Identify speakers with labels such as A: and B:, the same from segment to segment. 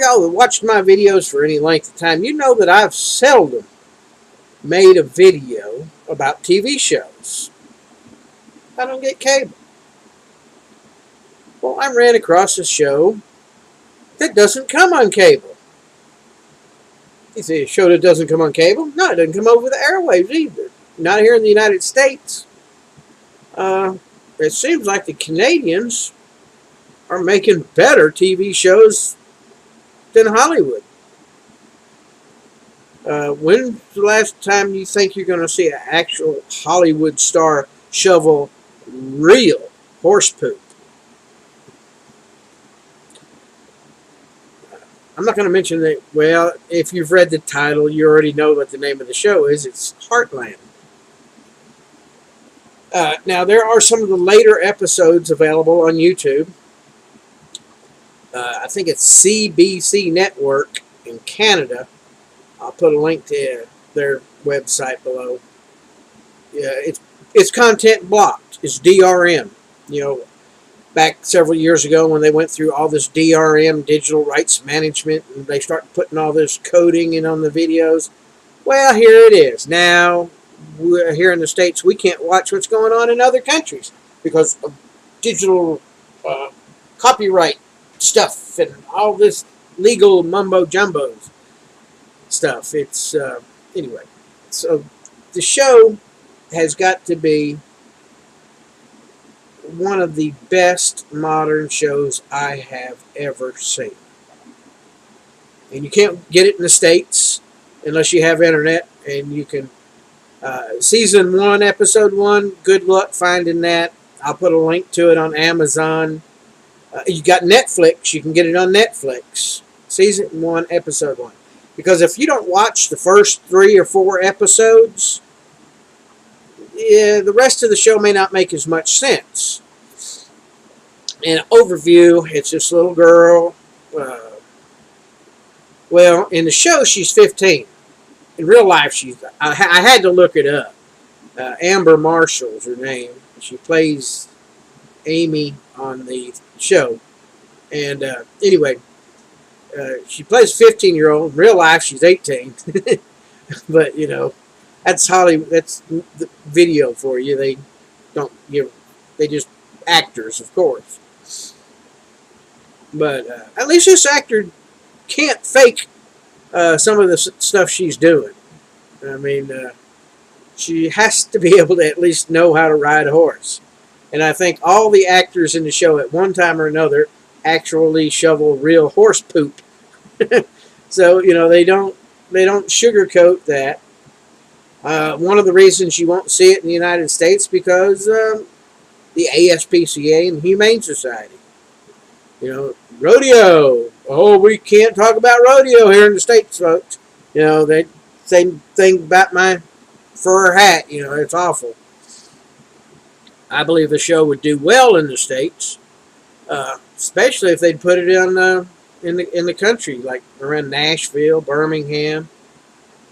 A: y'all that watched my videos for any length of time, you know that I've seldom made a video about TV shows. I don't get cable. Well, I ran across a show that doesn't come on cable. You say a show that doesn't come on cable? No, it doesn't come over the airwaves either. Not here in the United States. It seems like the Canadians are making better TV shows than Hollywood. When's the last time you think you're going to see an actual Hollywood star shovel real horse poop? I'm not going to mention that. Well, if you've read the title, you already know what the name of the show is. It's Heartland. Now, there are some of the later episodes available on YouTube. I think it's CBC Network in Canada. I'll put a link to their website below. Yeah, it's content blocked. It's DRM. You know, back several years ago when they went through all this DRM, digital rights management, and they started putting all this coding in on the videos. Well, here it is. Now, we're here in the States, we can't watch what's going on in other countries because of digital copyright stuff and all this legal mumbo-jumbo stuff. It's, anyway. So, the show has got to be one of the best modern shows I have ever seen. And you can't get it in the States unless you have internet, and you can season 1, episode 1, good luck finding that. I'll put a link to it on Amazon. You got Netflix, you can get it on Netflix. Season 1, episode 1. Because if you don't watch the first 3 or 4 episodes, yeah, the rest of the show may not make as much sense. In overview, it's this little girl. Well, in the show, she's 15. In real life, I had to look it up. Amber Marshall's her name. She plays Amy on the show. And anyway, she plays a 15-year-old. In real life, she's 18. But, you know, that's Hollywood. That's the video for you. They don't give. They just actors, of course. But at least this actor can't fake some of the stuff she's doing. I mean, she has to be able to at least know how to ride a horse. And I think all the actors in the show at one time or another actually shovel real horse poop. So, you know, they don't sugarcoat that. One of the reasons you won't see it in the United States because the ASPCA and Humane Society. You know, rodeo. Oh, we can't talk about rodeo here in the States, folks. You know, they same thing about my fur hat. You know, it's awful. I believe the show would do well in the States, especially if they'd put it in the country, like around Nashville, Birmingham,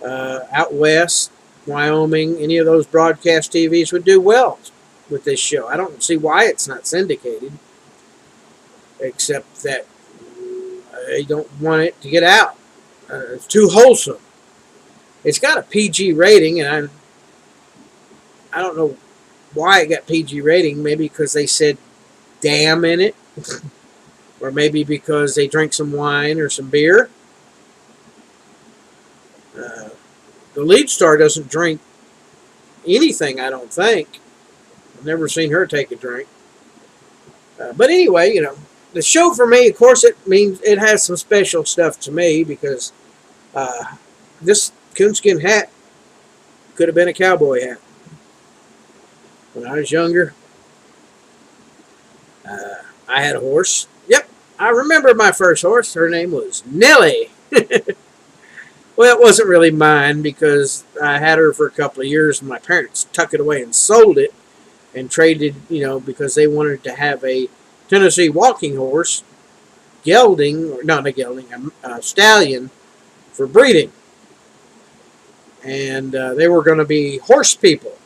A: out west, Wyoming. Any of those broadcast TVs would do well with this show. I don't see why it's not syndicated, except that they don't want it to get out. It's too wholesome. It's got a PG rating, and I don't know why it got PG rating. Maybe because they said damn in it, or maybe because they drink some wine or some beer. The lead star doesn't drink anything, I don't think. I've never seen her take a drink. But anyway, you know, the show for me, of course, it means it has some special stuff to me because this coonskin hat could have been a cowboy hat. When I was younger, I had a horse. Yep, I remember my first horse. Her name was Nellie. Well, it wasn't really mine because I had her for a couple of years and my parents took it away and sold it and traded, you know, because they wanted to have a Tennessee walking horse, gelding, or not a gelding, a stallion for breeding. And they were going to be horse people.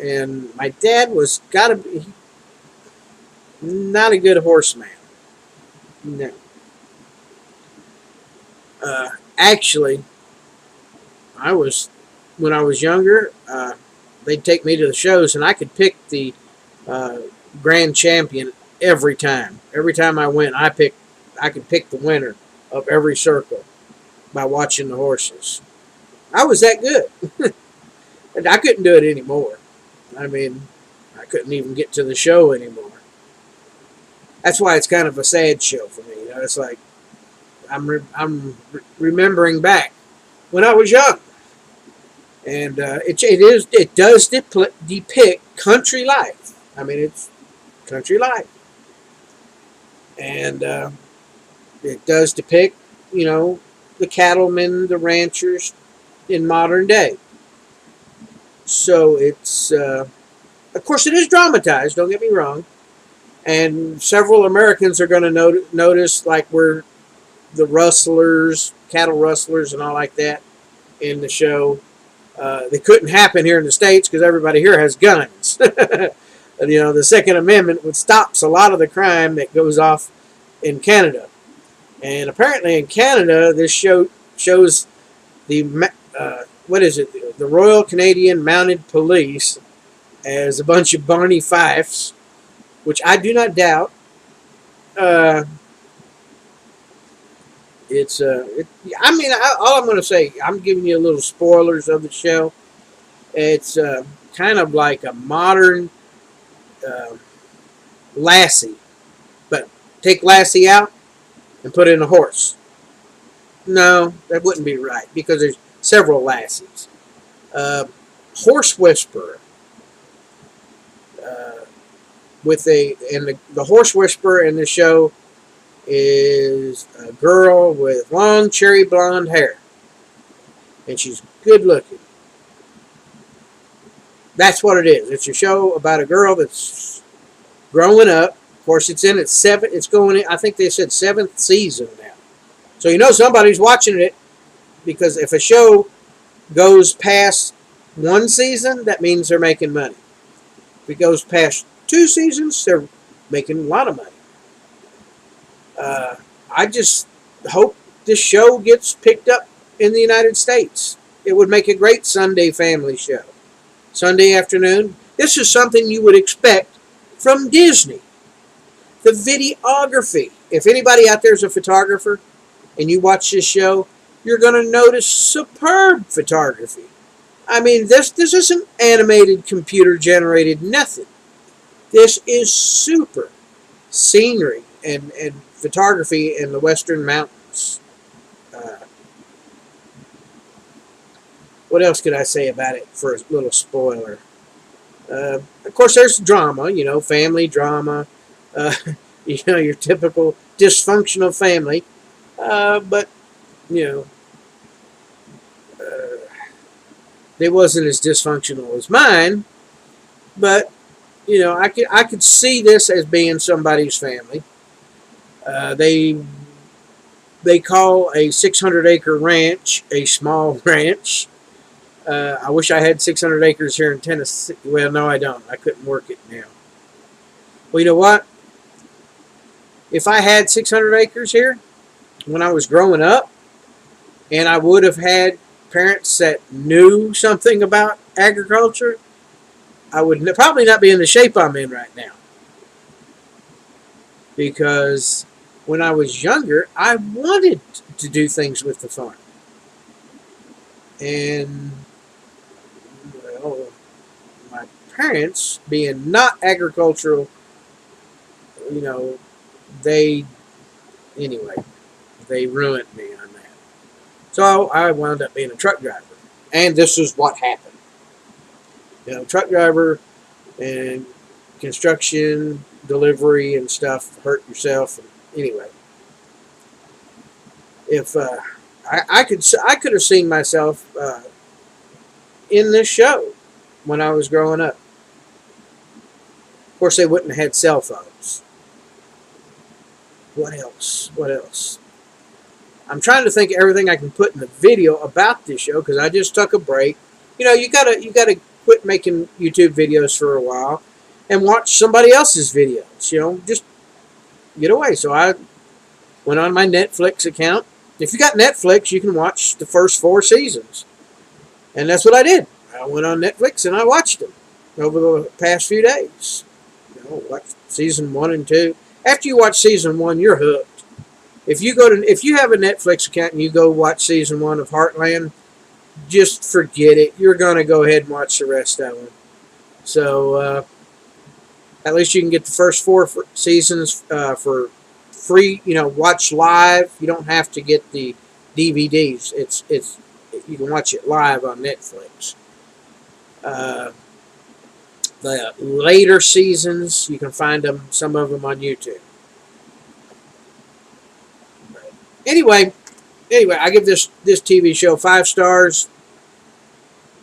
A: And my dad was not a good horseman. No. Actually, when I was younger, they'd take me to the shows, and I could pick the grand champion every time. Every time I went, I could pick the winner of every circle by watching the horses. I was that good. And I couldn't do it anymore. I mean, I couldn't even get to the show anymore. That's why it's kind of a sad show for me. You know, it's like I'm remembering back when I was young, and it does depict country life. I mean, it's country life, and it does depict, you know, the cattlemen, the ranchers in modern day. So it's, of course, it is dramatized. Don't get me wrong, and several Americans are going to notice, like, we're the rustlers, cattle rustlers, and all like that in the show. They couldn't happen here in the States because everybody here has guns. You know, the Second Amendment would stops a lot of the crime that goes off in Canada. And apparently in Canada, this show shows the, what is it, the Royal Canadian Mounted Police as a bunch of Barney Fifes, which I do not doubt. I mean, all I'm going to say, I'm giving you a little spoilers of the show. It's kind of like a modern Lassie, but take Lassie out and put in a horse. No, that wouldn't be right because there's several Lassies. Horse Whisperer, the Horse Whisperer in the show is a girl with long cherry blonde hair, and she's good looking. That's what it is. It's a show about a girl that's growing up. Of course, it's in its seventh. It's going in, I think they said, 7th season now. So you know somebody's watching it, because if a show goes past 1 season, that means they're making money. If it goes past 2 seasons, they're making a lot of money. I just hope this show gets picked up in the United States. It would make a great Sunday family show. Sunday afternoon. This is something you would expect from Disney. The videography. If anybody out there is a photographer and you watch this show, you're going to notice superb photography. I mean, this isn't animated, computer-generated, nothing. This is super scenery and photography in the Western Mountains. What else could I say about it for a little spoiler? Of course, there's drama, you know, family drama, you know, your typical dysfunctional family. But, you know, they wasn't as dysfunctional as mine. But, you know, I could see this as being somebody's family. They call a 600-acre ranch a small ranch. I wish I had 600 acres here in Tennessee. Well, no, I don't. I couldn't work it now. Well, you know what? If I had 600 acres here when I was growing up, and I would have had parents that knew something about agriculture, I would probably not be in the shape I'm in right now. Because when I was younger, I wanted to do things with the farm. And, well, my parents, being not agricultural, you know, they ruined me on that. So I wound up being a truck driver. And this is what happened. You know, truck driver and construction, delivery and stuff, hurt yourself. And anyway, if I could have seen myself in this show when I was growing up. Of course, they wouldn't have had cell phones. What else? What else? I'm trying to think of everything I can put in the video about this show because I just took a break. You know, you gotta quit making YouTube videos for a while and watch somebody else's videos. You know, just get away. So I went on my Netflix account if you got Netflix, you can watch the first 4 seasons. And that's what I did. I went on Netflix and I watched them over the past few days. You know, watched season 1 and 2. After you watch season 1, you're hooked. If you have a Netflix account and you go watch season 1 of Heartland, just forget it. You're going to go ahead and watch the rest of them. So at least you can get the first 4 seasons for free. You know, watch live. You don't have to get the DVDs. You can watch it live on Netflix. The later seasons, you can find some of them on YouTube. Anyway, I give this TV show 5 stars.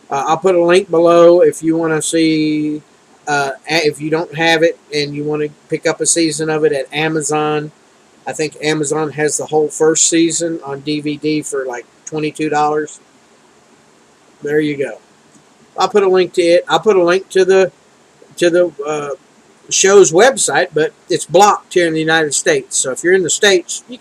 A: I'll put a link below if you want to see. If you don't have it and you want to pick up a season of it at Amazon, I think Amazon has the whole first season on DVD for like $22. There you go. I'll put a link to it. I'll put a link to the show's website, but it's blocked here in the United States. So if you're in the States, you can't.